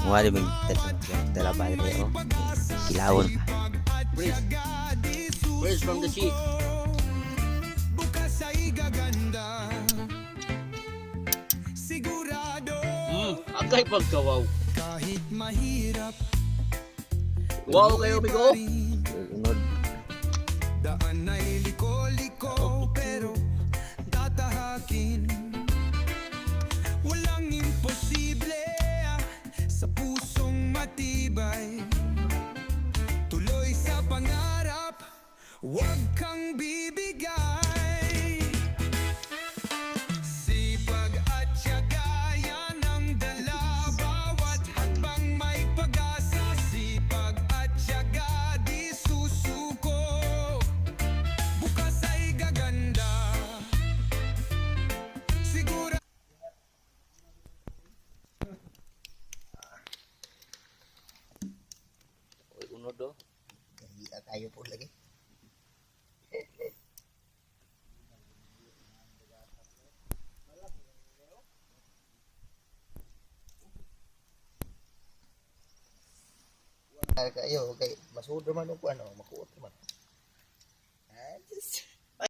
Mukha rin dala pa rin oh. Kilawon pa. Fresh. Fresh from the sea. Agay pagkawaw. Kahit mahirap, Wow kayo, Bigo. Unod. daan ay liko-liko, pero tatahakin. Walang imposible sa pusong matibay. Tuloy sa pangarap, huwag kang bibigay. Sipag at tiyaga, yan ang dala. Bawat hakbang may pag-asa. Sipag at tiyaga, di susuko. Bukas ay gaganda. Siguro Uy, unod oh. Hila tayo po lagi. Kayo, okay. Masud man ko ano, makuot man. Ah, just